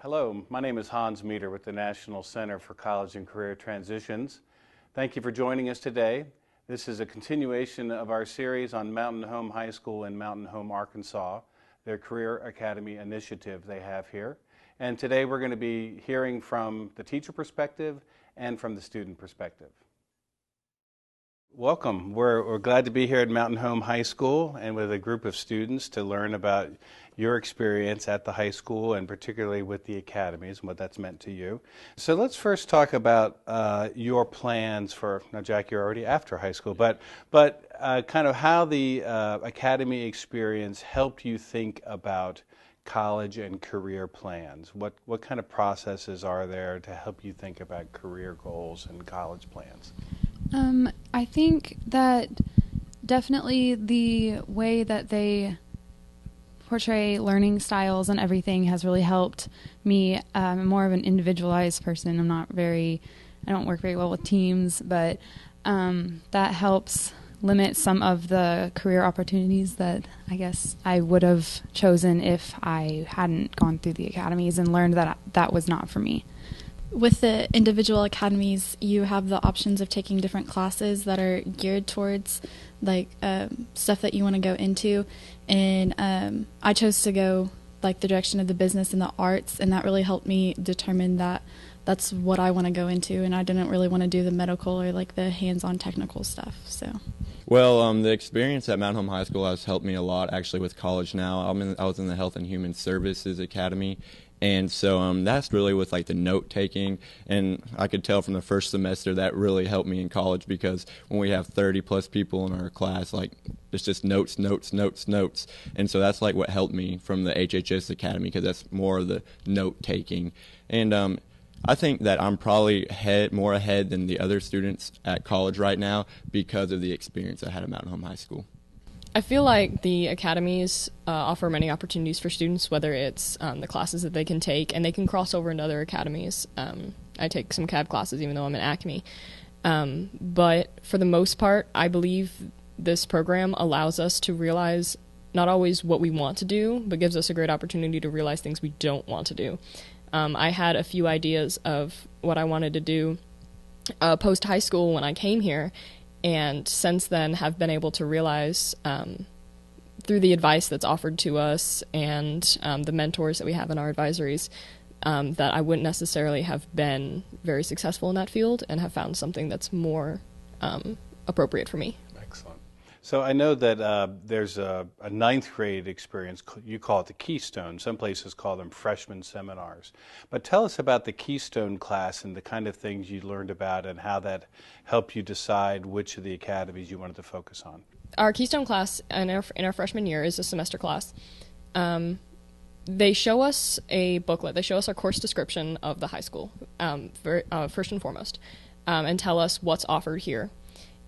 Hello, my name is Hans Meeder with the National Center for College and Career Transitions. Thank you for joining us today. This is a continuation of our series on Mountain Home High School in Mountain Home, Arkansas, their Career Academy initiative they have here. And today we're going to be hearing from the teacher perspective and from the student perspective. Welcome. We're glad to be here at Mountain Home High School and with a group of students to learn about your experience at the high school and particularly with the academies and what that's meant to you. So let's first talk about your plans for, now Jack, you're already after high school, but kind of how the academy experience helped you think about college and career plans. What kind of processes are there to help you think about career goals and college plans? I think that definitely the way that they portray learning styles and everything has really helped me. I'm more of an individualized person. I don't work very well with teams, but that helps limit some of the career opportunities that I guess I would have chosen if I hadn't gone through the academies and learned that that was not for me. With the individual academies, you have the options of taking different classes that are geared towards like stuff that you want to go into, and I chose to go like the direction of the business and the arts, and that really helped me determine that that's what I want to go into, and I didn't really want to do the medical or like the hands-on technical stuff. So. Well, the experience at Mountain Home High School has helped me a lot actually with college now. I was in the Health and Human Services Academy. And so that's really with like the note taking, and I could tell from the first semester that really helped me in college, because when we have 30 plus people in our class, like it's just notes. And so that's like what helped me from the HHS Academy, because that's more of the note taking. And I think that I'm probably more ahead than the other students at college right now because of the experience I had at Mountain Home High School. I feel like the academies offer many opportunities for students, whether it's the classes that they can take, and they can cross over into other academies. I take some CAB classes even though I'm at Acme. But for the most part, I believe this program allows us to realize not always what we want to do, but gives us a great opportunity to realize things we don't want to do. I had a few ideas of what I wanted to do post-high school when I came here, and since then have been able to realize through the advice that's offered to us and the mentors that we have in our advisories that I wouldn't necessarily have been very successful in that field, and have found something that's more appropriate for me. Excellent. So I know that there's a ninth grade experience. You call it the Keystone. Some places call them freshman seminars. But tell us about the Keystone class and the kind of things you learned about and how that helped you decide which of the academies you wanted to focus on. Our Keystone class in our freshman year is a semester class. They show us a booklet. They show us our course description of the high school, first and foremost, and tell us what's offered here.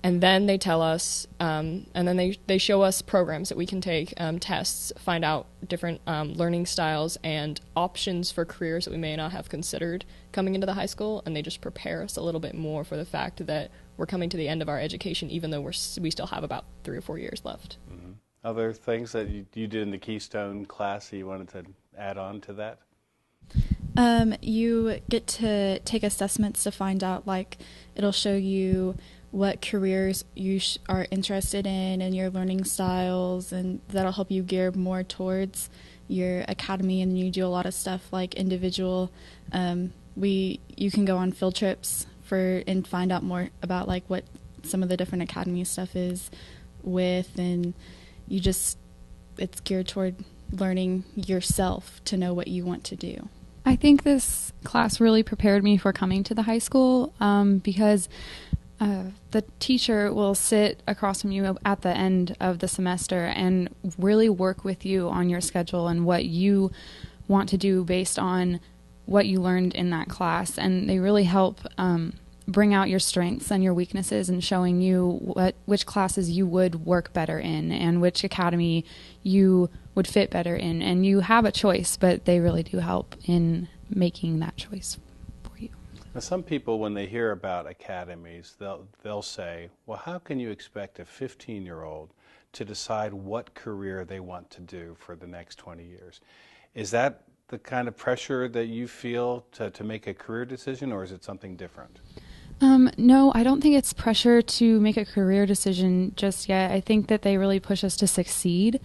And then they tell us, and then they show us programs that we can take, tests, find out different learning styles and options for careers that we may not have considered coming into the high school, and they just prepare us a little bit more for the fact that we're coming to the end of our education, even though we still have about 3 or 4 years left. Mm-hmm. Other things that you did in the Keystone class that you wanted to add on to that? You get to take assessments to find out, like, it'll show you what careers you are interested in and your learning styles, and that'll help you gear more towards your academy. And you do a lot of stuff like individual. You can go on field trips and find out more about like what some of the different academy stuff is with, and it's geared toward learning yourself to know what you want to do. I think this class really prepared me for coming to the high school because the teacher will sit across from you at the end of the semester and really work with you on your schedule and what you want to do based on what you learned in that class. And they really help bring out your strengths and your weaknesses and showing you which classes you would work better in and which academy you would fit better in. And you have a choice, but they really do help in making that choice. Now, some people, when they hear about academies, they'll say, well, how can you expect a 15-year-old to decide what career they want to do for the next 20 years? Is that the kind of pressure that you feel to make a career decision, or is it something different? No, I don't think it's pressure to make a career decision just yet. I think that they really push us to succeed.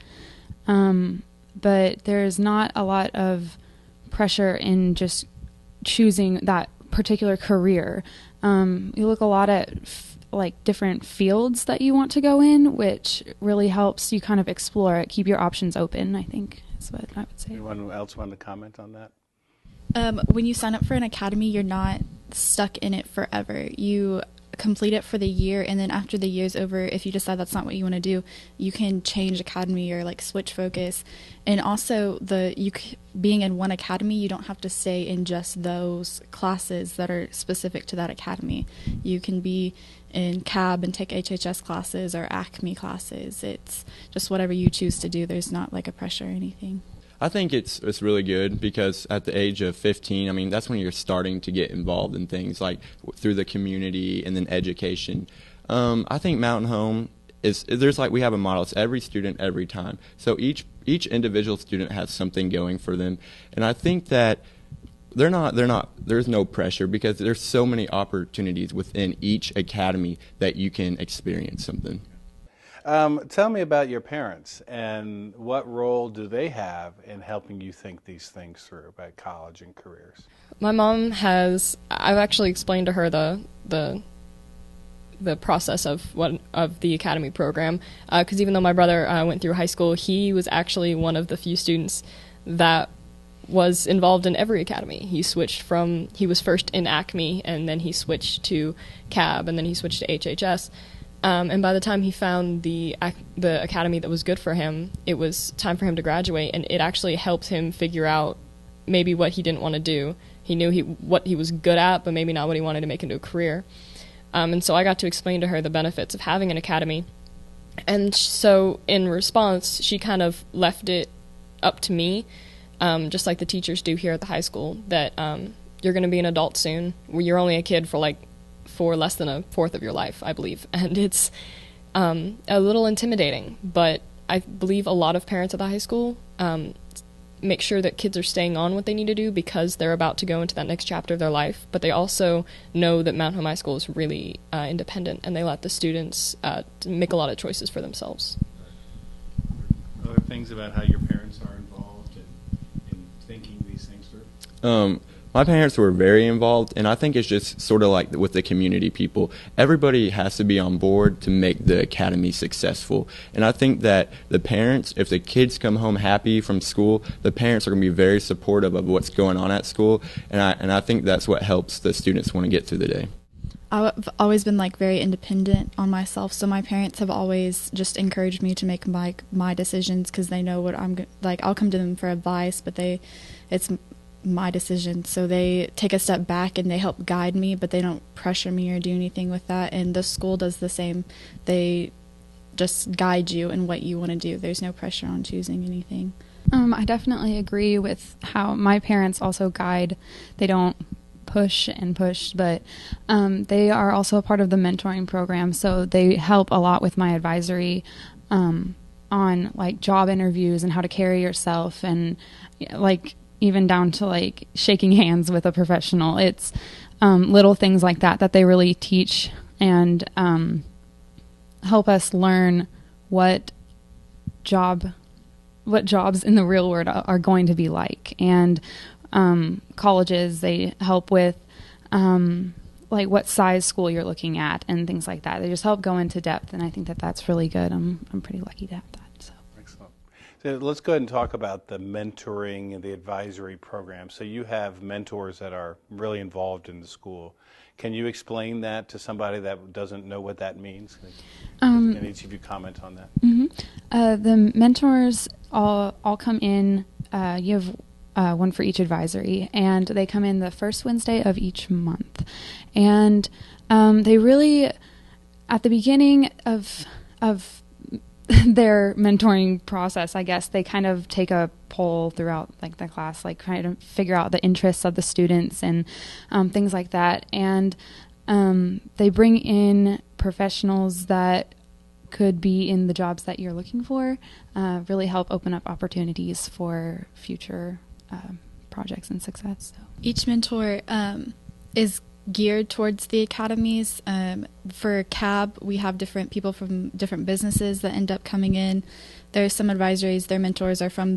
But there's not a lot of pressure in just choosing that particular career. You look a lot at like different fields that you want to go in, which really helps you kind of explore it, keep your options open, I think is what I would say. Anyone else want to comment on that? When you sign up for an academy, you're not stuck in it forever. You complete it for the year, and then after the year's over, if you decide that's not what you want to do, you can change academy or like switch focus. And also, being in one academy, you don't have to stay in just those classes that are specific to that academy. You can be in CAB and take HHS classes or ACME classes. It's just whatever you choose to do. There's not like a pressure or anything. I think it's really good because at the age of 15, I mean, that's when you're starting to get involved in things like through the community and then education. I think Mountain Home we have a model. It's every student, every time. So each individual student has something going for them. And I think that there's no pressure because there's so many opportunities within each academy that you can experience something. Tell me about your parents and what role do they have in helping you think these things through about college and careers? My mom I've actually explained to her the process of the academy program, because even though my brother went through high school, he was actually one of the few students that was involved in every academy. He was first in ACME, and then he switched to CAB, and then he switched to HHS. And by the time he found the academy that was good for him, it was time for him to graduate, and it actually helped him figure out maybe what he didn't want to do. He knew what he was good at, but maybe not what he wanted to make into a career. And so I got to explain to her the benefits of having an academy. And so in response, she kind of left it up to me, just like the teachers do here at the high school, that you're going to be an adult soon. You're only a kid for less than a fourth of your life, I believe. And it's a little intimidating, but I believe a lot of parents at the high school make sure that kids are staying on what they need to do because they're about to go into that next chapter of their life, but they also know that Mountain Home High School is really independent, and they let the students make a lot of choices for themselves. Other things about how your parents are involved in thinking these things through? My parents were very involved, and I think it's just sort of like with the community people. Everybody has to be on board to make the academy successful. And I think that the parents, if the kids come home happy from school, the parents are going to be very supportive of what's going on at school, and I think that's what helps the students want to get through the day. I've always been very independent on myself, so my parents have always just encouraged me to make my decisions because they know what I'm like. I'll come to them for advice, but it's my decision, so they take a step back and they help guide me, but they don't pressure me or do anything with that. And the school does the same. They just guide you in what you want to do. There's no pressure on choosing anything. I definitely agree with how my parents also guide. They don't push, but they are also a part of the mentoring program, so they help a lot with my advisory on job interviews and how to carry yourself, and even down to shaking hands with a professional. It's little things like that they really teach and help us learn what jobs in the real world are going to be like. And colleges, they help with what size school you're looking at and things like that. They just help go into depth, and I think that's really good. I'm pretty lucky to have that. So let's go ahead and talk about the mentoring and the advisory program. So you have mentors that are really involved in the school. Can you explain that to somebody that doesn't know what that means? Can each of you comment on that? Mm-hmm. The mentors all come in. You have one for each advisory, and they come in the first Wednesday of each month. And they really, at the beginning of their mentoring process, I guess, they kind of take a poll throughout the class, trying to figure out the interests of the students and things like that. And they bring in professionals that could be in the jobs that you're looking for, really help open up opportunities for future projects and success. So. Each mentor is geared towards the academies. For CAB, we have different people from different businesses that end up coming in. There's some advisories. Their mentors are from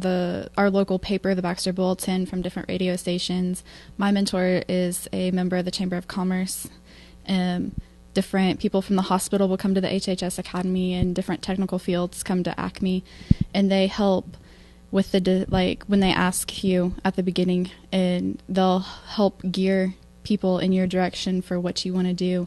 our local paper, the Baxter Bulletin, from different radio stations. My mentor is a member of the Chamber of Commerce. Different people from the hospital will come to the HHS Academy, and different technical fields come to ACME, and they help with when they ask you at the beginning, and they'll help gear people in your direction for what you want to do,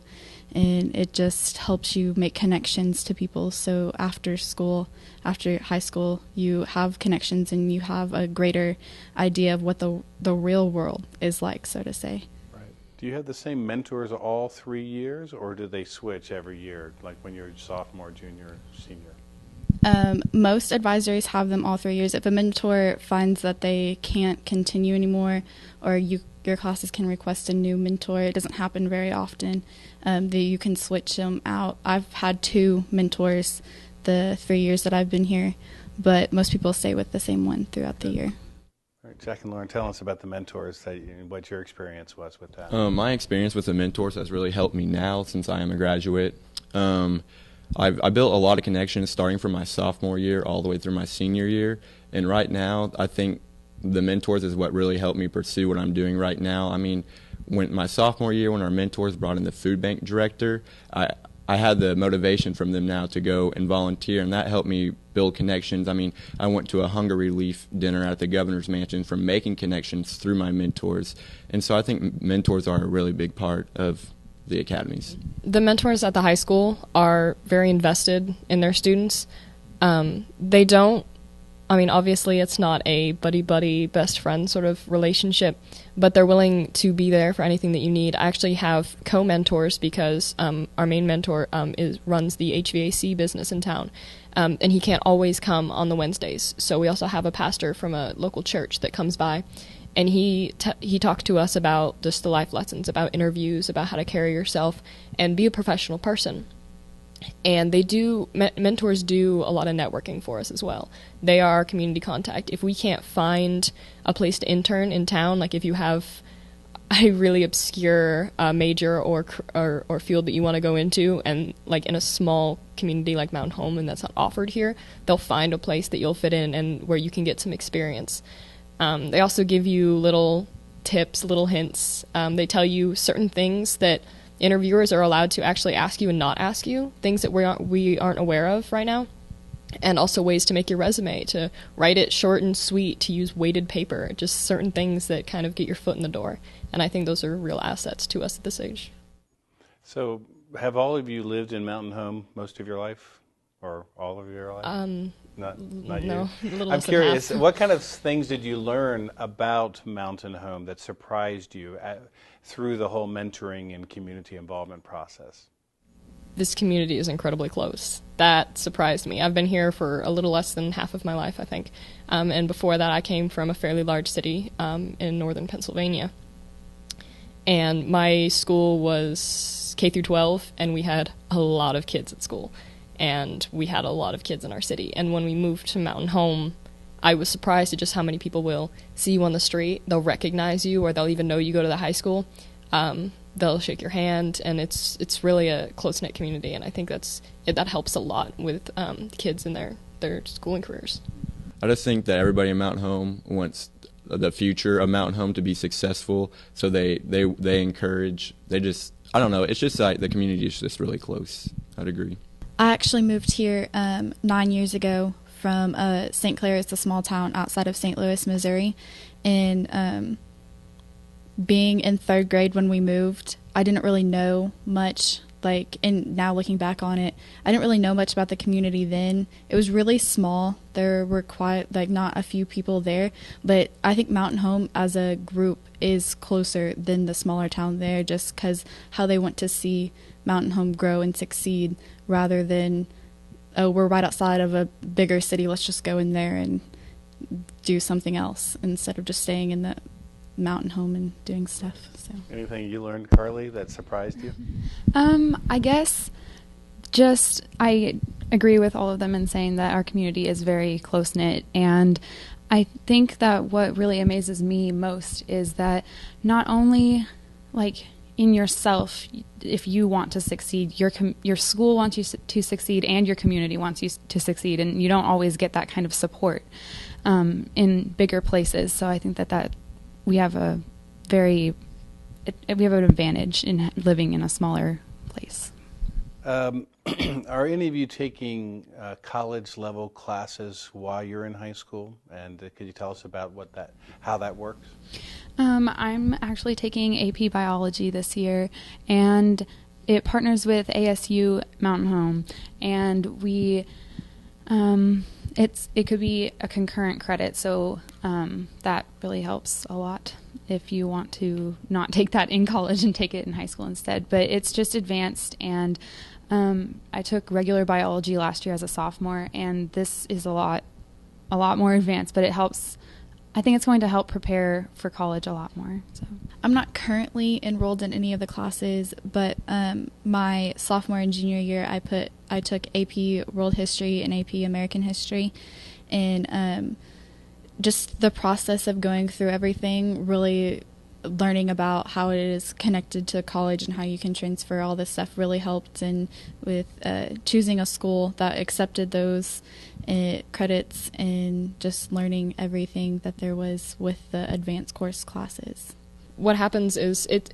and it just helps you make connections to people. So after high school, you have connections and you have a greater idea of what the real world is like, so to say. Right. Do you have the same mentors all 3 years, or do they switch every year, like when you're sophomore, junior, senior? Most advisories have them all 3 years. If a mentor finds that they can't continue anymore, or your classes can request a new mentor, it doesn't happen very often, that you can switch them out. I've had 2 mentors the 3 years that I've been here, but most people stay with the same one throughout the year. All right, Jack and Lauren, tell us about the mentors, what your experience was with that. My experience with the mentors has really helped me now since I am a graduate. I built a lot of connections starting from my sophomore year all the way through my senior year, and right now I think the mentors is what really helped me pursue what I'm doing right now. I mean, when my sophomore year, when our mentors brought in the food bank director, I had the motivation from them now to go and volunteer, and that helped me build connections. I mean, I went to a hunger relief dinner at the governor's mansion from making connections through my mentors, and so I think mentors are a really big part of the academies. The mentors at the high school are very invested in their students. They don't, I mean, obviously it's not a buddy-buddy, best friend sort of relationship, but they're willing to be there for anything that you need. I actually have co-mentors because our main mentor runs the HVAC business in town, and he can't always come on the Wednesdays. So we also have a pastor from a local church that comes by, and he talked to us about just the life lessons, about interviews, about how to carry yourself and be a professional person. And mentors do a lot of networking for us as well. They are community contact. If we can't find a place to intern in town, like if you have a really obscure major or field that you want to go into, and like in a small community like Mountain Home, and that's not offered here, they'll find a place that you'll fit in and where you can get some experience. They also give you little tips, little hints. They tell you certain things that interviewers are allowed to actually ask you and not ask you, things that we aren't aware of right now, and also ways to make your resume, to write it short and sweet, to use weighted paper, just certain things that kind of get your foot in the door. And I think those are real assets to us at this age. So have all of you lived in Mountain Home most of your life, or all of your life? Not no, you. A little I'm less than curious, half. what kind of things did you learn about Mountain Home that surprised you through the whole mentoring and community involvement process? This community is incredibly close. That surprised me. I've been here for a little less than half of my life, I think. And before that, I came from a fairly large city in northern Pennsylvania. And my school was K through 12, and we had a lot of kids at school. And we had a lot of kids in our city. And when we moved to Mountain Home, I was surprised at just how many people will see you on the street. They'll recognize you, or they'll even know you go to the high school. They'll shake your hand, and it's really a close-knit community. And I think that helps a lot with kids in their schooling careers. I just think that everybody in Mountain Home wants the future of Mountain Home to be successful, so they encourage. I don't know. It's just like the community is just really close. I'd agree. I actually moved here 9 years ago from St. Clair. It's a small town outside of St. Louis, Missouri. And being in 3rd grade when we moved, I didn't really know much. And now looking back on it, I didn't really know much about the community then. It was really small. There were not a few people there. But I think Mountain Home as a group is closer than the smaller town there, just because how they want to see Mountain Home grow and succeed, rather than, oh, we're right outside of a bigger city, let's just go in there and do something else, instead of just staying in the Mountain Home and doing stuff. So Anything you learned, Carly, that surprised you? I guess just I agree with all of them in saying that our community is very close-knit, and I think that what really amazes me most is that not only like in yourself, if you want to succeed, your school wants you to succeed, and your community wants you to succeed, and you don't always get that kind of support in bigger places. So I think that we have an advantage in living in a smaller place. Are any of you taking college-level classes while you're in high school? And could you tell us about how that works? I'm actually taking AP Biology this year, and it partners with ASU Mountain Home, and it could be a concurrent credit, so that really helps a lot if you want to not take that in college and take it in high school instead. But it's just advanced, and I took regular biology last year as a sophomore, and this is a lot more advanced, but it helps. I think it's going to help prepare for college a lot more. So I'm not currently enrolled in any of the classes, but my sophomore and junior year, I took AP World History and AP American History, and just the process of going through everything, really learning about how it is connected to college and how you can transfer all this stuff really helped, and with choosing a school that accepted those credits, and just learning everything that there was with the advanced course classes. What happens is it's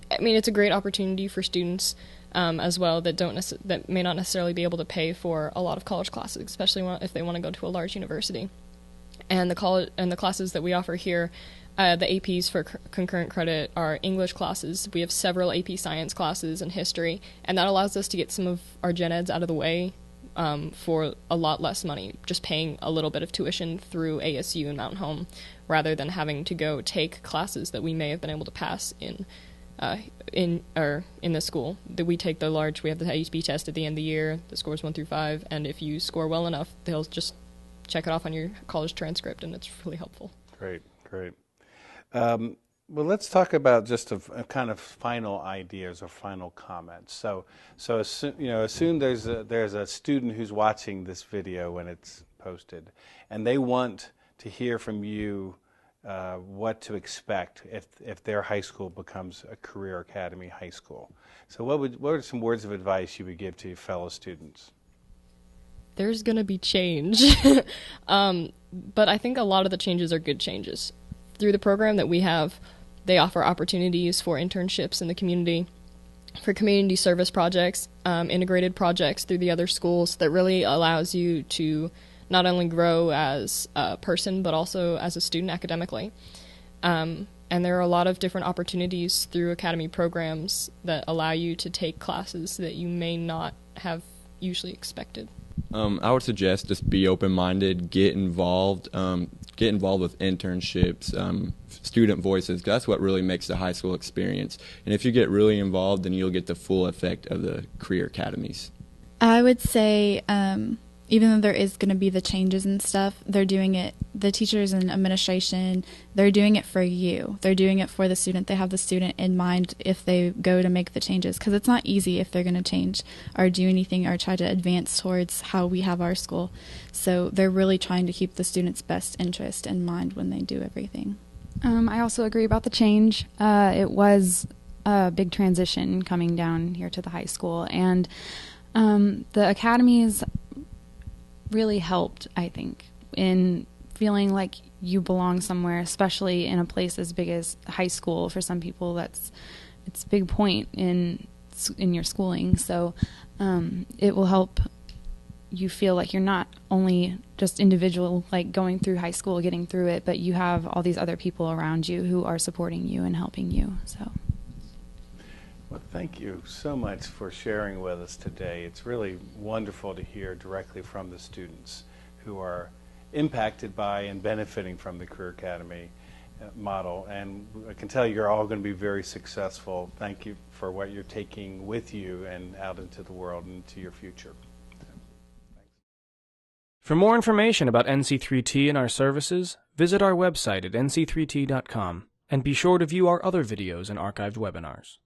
a great opportunity for students as well that may not necessarily be able to pay for a lot of college classes, especially if they want to go to a large university. And the classes that we offer here, the APs for concurrent credit are English classes. We have several AP science classes and history, and that allows us to get some of our gen eds out of the way for a lot less money, just paying a little bit of tuition through ASU and Mountain Home, rather than having to go take classes that we may have been able to pass in the school. That we take we have the IEP test at the end of the year, the scores 1 through 5, and if you score well enough, they'll just check it off on your college transcript, and it's really helpful. Great. Well, let's talk about just a kind of final ideas or final comments. So assume there's a student who's watching this video when it's posted, and they want to hear from you what to expect if their high school becomes a Career Academy high school. So what are some words of advice you would give to your fellow students? There's going to be change, but I think a lot of the changes are good changes. Through the program that we have, they offer opportunities for internships in the community, for community service projects, integrated projects through the other schools that really allows you to not only grow as a person, but also as a student academically. And there are a lot of different opportunities through academy programs that allow you to take classes that you may not have usually expected. I would suggest just be open-minded, get involved with internships, student voices. That's what really makes the high school experience. And if you get really involved, then you'll get the full effect of the Career Academies. I would say, even though there is going to be the changes and stuff, they're doing it, the teachers and administration, they're doing it for you. They're doing it for the student. They have the student in mind if they go to make the changes, because it's not easy if they're going to change or do anything or try to advance towards how we have our school. So they're really trying to keep the student's best interest in mind when they do everything. I also agree about the change. It was a big transition coming down here to the high school, and the academies really helped, I think, in feeling like you belong somewhere, especially in a place as big as high school. For some people, it's a big point in your schooling. So it will help you feel like you're not only just individual, like going through high school, getting through it, but you have all these other people around you who are supporting you and helping you. So. Well, thank you so much for sharing with us today. It's really wonderful to hear directly from the students who are impacted by and benefiting from the Career Academy model. And I can tell you're all going to be very successful. Thank you for what you're taking with you and out into the world and into your future. For more information about NC3T and our services, visit our website at nc3t.com and be sure to view our other videos and archived webinars.